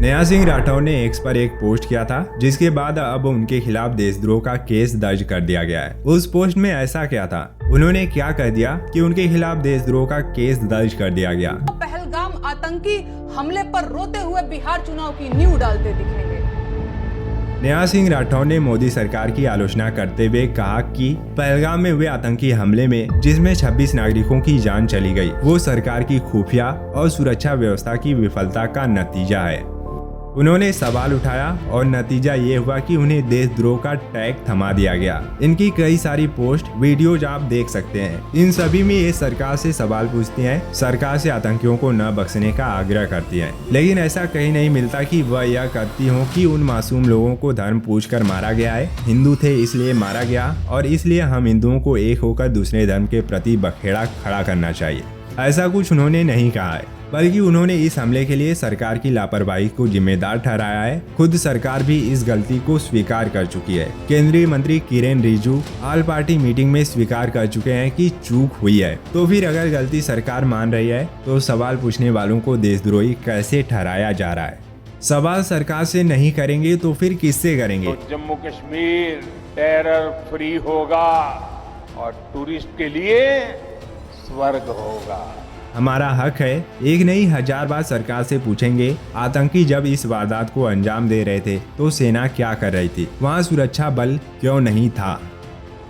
नया सिंह राठौर ने एक्स पर एक पोस्ट किया था, जिसके बाद अब उनके खिलाफ देशद्रोह का केस दर्ज कर दिया गया है। उस पोस्ट में ऐसा क्या था, उन्होंने क्या कह दिया कि उनके खिलाफ देशद्रोह का केस दर्ज कर दिया गया। पहलगाम आतंकी हमले पर रोते हुए बिहार चुनाव की नींव डालते दिखेंगे। नया सिंह राठौर ने मोदी सरकार की आलोचना करते हुए कहा कि पहलगाम में हुए आतंकी हमले में जिसमें 26 नागरिकों की जान चली गई, वो सरकार की खुफिया और सुरक्षा व्यवस्था की विफलता का नतीजा है। उन्होंने सवाल उठाया और नतीजा ये हुआ कि उन्हें देशद्रोह का टैग थमा दिया गया। इनकी कई सारी पोस्ट वीडियोज आप देख सकते हैं। इन सभी में ये सरकार से सवाल पूछती हैं, सरकार से आतंकियों को न बख्शने का आग्रह करती हैं। लेकिन ऐसा कहीं नहीं मिलता कि वह यह करती हो कि उन मासूम लोगों को धर्म पूछकर मारा गया है, हिंदू थे इसलिए मारा गया और इसलिए हम हिंदुओं को एक होकर दूसरे धर्म के प्रति बखेड़ा खड़ा करना चाहिए। ऐसा कुछ उन्होंने नहीं कहा है, बल्कि उन्होंने इस हमले के लिए सरकार की लापरवाही को जिम्मेदार ठहराया है। खुद सरकार भी इस गलती को स्वीकार कर चुकी है। केंद्रीय मंत्री Kiren Rijiju all party meeting में स्वीकार कर चुके हैं कि चूक हुई है। तो फिर अगर गलती सरकार मान रही है तो सवाल पूछने वालों को देशद्रोही कैसे ठहराया जा रहा है? सवाल सरकार से नहीं करेंगे तो फिर किससे करेंगे? तो जम्मू कश्मीर टेरर फ्री होगा और टूरिस्ट के लिए स्वर्ग होगा। हमारा हक है, एक नहीं 1000 बार सरकार से पूछेंगे। आतंकी जब इस वारदात को अंजाम दे रहे थे तो सेना क्या कर रही थी? वहाँ सुरक्षा बल क्यों नहीं था?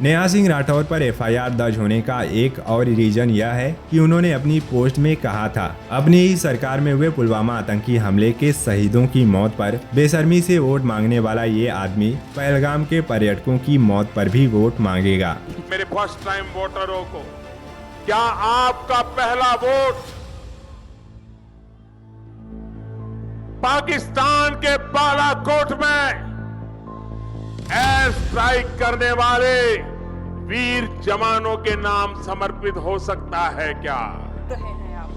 नया सिंह राठौर पर एफआईआर दर्ज होने का एक और रीजन यह है कि उन्होंने अपनी पोस्ट में कहा था, अपनी ही सरकार में हुए पुलवामा आतंकी हमले के शहीदों की मौत पर बेशर्मी से वोट मांगने वाला ये आदमी पहलगाम के पर्यटकों की मौत पर भी वोट मांगेगा। मेरे फर्स्ट टाइम वोटरों को, क्या आपका पहला वोट पाकिस्तान के बालाकोट में एयर स्ट्राइक करने वाले वीर जवानों के नाम समर्पित हो सकता है क्या? रहे हैं आप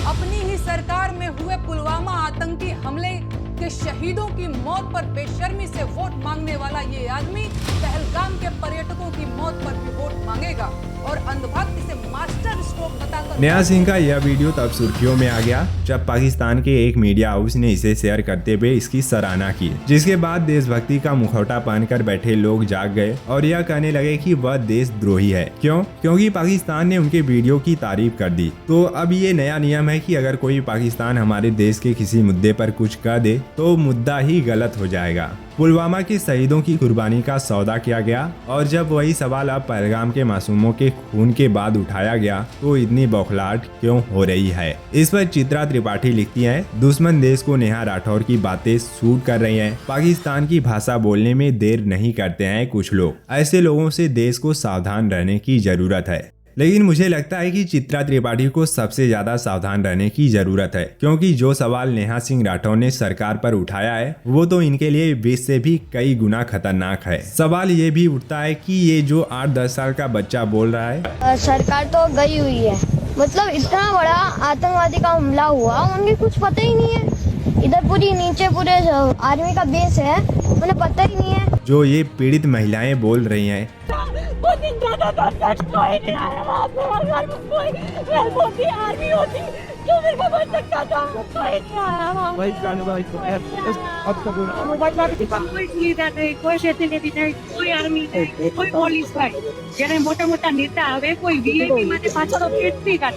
अपनी ही सरकार में हुए पुलवामा आतंकी हमले के शहीदों की मौत पर बेशर्मी से वोट मांगने वाला ये आदमी पहलगाम के पर्यटकों की मौत पर भी वोट मांगेगा और अंधभक्त इसे मास्टर स्ट्रोक बताकर। नया सिंह का यह वीडियो तब सुर्खियों में आ गया जब पाकिस्तान के एक मीडिया हाउस ने इसे शेयर करते हुए इसकी सराहना की, जिसके बाद देशभक्ति का मुखौटा पहनकर बैठे लोग जाग गए और यह कहने लगे कि वह देशद्रोही है। क्यों? क्योंकि पाकिस्तान ने उनके वीडियो की तारीफ कर दी। तो अब ये नया नियम है कि अगर कोई पाकिस्तान हमारे देश के किसी मुद्दे पर कुछ कह दे तो मुद्दा ही गलत हो जाएगा। पुलवामा के शहीदों की कुर्बानी का सौदा किया गया और जब वही सवाल अब पहलगाम के मासूमों के खून के बाद उठाया गया तो इतनी बौखलाहट क्यों हो रही है? इस पर चित्रा त्रिपाठी लिखती हैं, दुश्मन देश को नेहा राठौर की बातें सूट कर रही हैं। पाकिस्तान की भाषा बोलने में देर नहीं करते हैं कुछ लोग। ऐसे लोगों से देश को सावधान रहने की जरूरत है। लेकिन मुझे लगता है कि चित्रा त्रिपाठी को सबसे ज्यादा सावधान रहने की जरूरत है, क्योंकि जो सवाल नेहा सिंह राठौर ने सरकार पर उठाया है वो तो इनके लिए विष से भी कई गुना खतरनाक है। सवाल ये भी उठता है कि ये जो 8-10 साल का बच्चा बोल रहा है, सरकार तो गई हुई है, मतलब इतना बड़ा आतंकवादी का हमला हुआ, उनके कुछ पता ही नहीं है। इधर पूरी नीचे पूरे आर्मी का बेस है, उन्हें पता ही नहीं है। जो ये पीड़ित महिलाएं बोल रही हैं, आर्मी होती जो मेरे को बच सकता था, कोई सेक्युरिटी नहीं, कोई आर्मी नहीं, कोई पुलिस नहीं। जरा मोटा नेता आवे, कोई वीआईपी माथे पाछળ पेटती काट।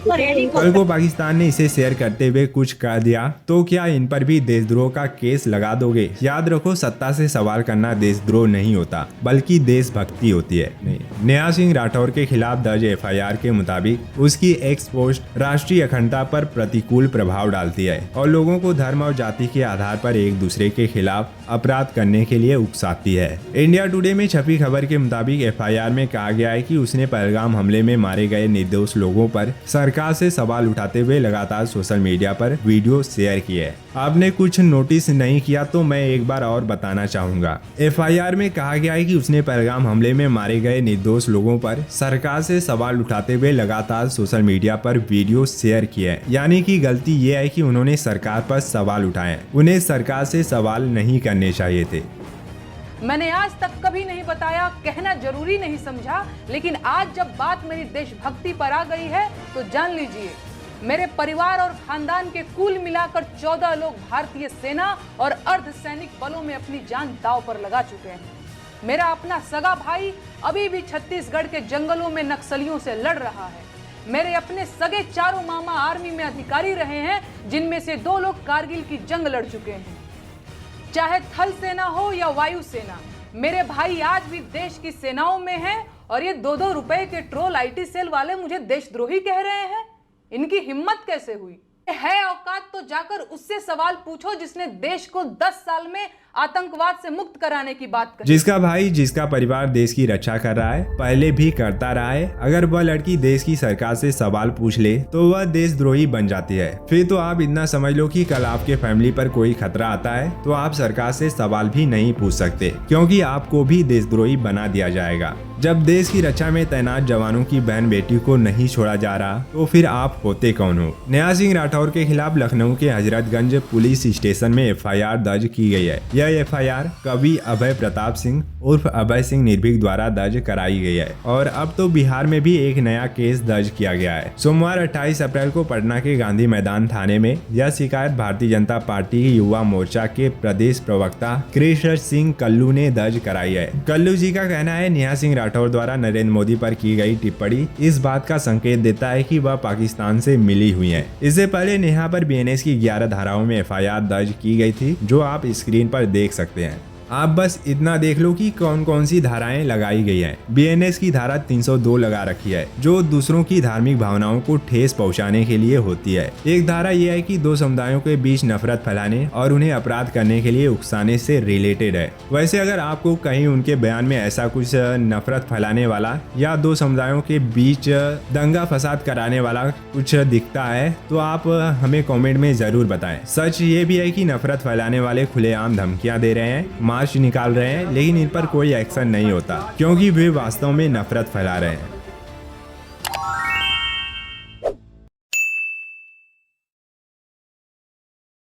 कल को पाकिस्तान ने इसे शेयर करते हुए कुछ कह दिया तो क्या इन पर भी देशद्रोह का केस लगा दोगे? याद रखो, सत्ता से सवाल करना देशद्रोह नहीं होता, बल्कि देशभक्ति होती है। नया सिंह राठौर के खिलाफ दर्ज एफआईआर के मुताबिक उसकी एक्स पोस्ट राष्ट्रीय अखंडता पर प्रतिकूल प्रभाव डालती है और लोगों को धर्म और जाति के आधार पर एक दूसरे के खिलाफ अपराध करने के लिए उकसाती है। इंडिया टुडे में छपी खबर के मुताबिक एफआईआर में कहा गया है कि उसने पहलगाम हमले में मारे गए निर्दोष लोगों पर सरकार से सवाल उठाते हुए लगातार सोशल मीडिया पर वीडियो शेयर किए है। आपने कुछ नोटिस नहीं किया तो मैं एक बार और बताना चाहूंगा। एफआईआर में कहा गया है कि उसने पहलगाम हमले में मारे गए निर्दोष लोगों पर सरकार से सवाल उठाते हुए लगातार सोशल मीडिया पर वीडियो शेयर किए है। यानी कि गलती ये है कि उन्होंने सरकार पर सवाल उठाए, उन्हें सरकार से सवाल नहीं करने चाहिए थे। मैंने आज तक कभी नहीं बताया, कहना जरूरी नहीं समझा, लेकिन आज जब बात मेरी देशभक्ति पर आ गई है तो जान लीजिए मेरे परिवार और खानदान के कुल मिलाकर 14 लोग भारतीय सेना और अर्धसैनिक बलों में अपनी जान दांव पर लगा चुके हैं। मेरा अपना सगा भाई अभी भी छत्तीसगढ़ के जंगलों में नक्सलियों से लड़ रहा है। मेरे अपने सगे चारों मामा आर्मी में अधिकारी रहे हैं, जिनमें से 2 लोग कारगिल की जंग लड़ चुके हैं। चाहे थल सेना हो या वायु सेना, मेरे भाई आज भी देश की सेनाओं में हैं और ये 2-2 रुपए के ट्रोल आईटी सेल वाले मुझे देशद्रोही कह रहे हैं। इनकी हिम्मत कैसे हुई? है औकात तो जाकर उससे सवाल पूछो जिसने देश को 10 साल में आतंकवाद से मुक्त कराने की बात कही। जिसका भाई, जिसका परिवार देश की रक्षा कर रहा है, पहले भी करता रहा है, अगर वह लड़की देश की सरकार से सवाल पूछ ले तो वह देशद्रोही बन जाती है। फिर तो आप इतना समझ लो कि कल आपके फैमिली पर कोई खतरा आता है तो आप सरकार से सवाल भी नहीं पूछ सकते, क्योंकि आपको भी देशद्रोही बना दिया जाएगा। जब देश की रक्षा में तैनात जवानों की बहन बेटी को नहीं छोड़ा जा रहा तो फिर आप होते कौन हो? नेहा सिंह राठौर के खिलाफ लखनऊ के हजरतगंज पुलिस स्टेशन में एफआईआर दर्ज की गई है। यह एफआईआर कवि अभय प्रताप सिंह उर्फ अभय सिंह निर्भीक द्वारा दर्ज कराई गई है और अब तो बिहार में भी एक नया केस दर्ज किया गया है। सोमवार 28 अप्रैल को पटना के गांधी मैदान थाने में यह शिकायत भारतीय जनता पार्टी युवा मोर्चा के प्रदेश प्रवक्ता कृष्ण सिंह कल्लू ने दर्ज कराई है। कल्लू जी का कहना है, नेहा सिंह राठौर द्वारा नरेंद्र मोदी पर की गई टिप्पणी इस बात का संकेत देता है कि वह पाकिस्तान से मिली हुई है। इससे पहले नेहा पर बीएनएस की 11 धाराओं में एफआईआर दर्ज की गई थी, जो आप स्क्रीन पर देख सकते हैं। आप बस इतना देख लो कि कौन कौन सी धाराएं लगाई गई हैं। बीएनएस की धारा 302 लगा रखी है, जो दूसरों की धार्मिक भावनाओं को ठेस पहुंचाने के लिए होती है। एक धारा यह है कि 2 समुदायों के बीच नफरत फैलाने और उन्हें अपराध करने के लिए उकसाने से रिलेटेड है। वैसे अगर आपको कहीं उनके बयान में ऐसा कुछ नफरत फैलाने वाला या 2 समुदायों के बीच दंगा फसाद कराने वाला कुछ दिखता है तो आप हमें कॉमेंट में जरूर बताएं। सच ये भी है कि नफरत फैलाने वाले खुलेआम धमकियां दे रहे हैं, मार्च निकाल रहे हैं, लेकिन इन पर कोई एक्शन नहीं होता, क्योंकि वे वास्तव में नफरत फैला रहे हैं।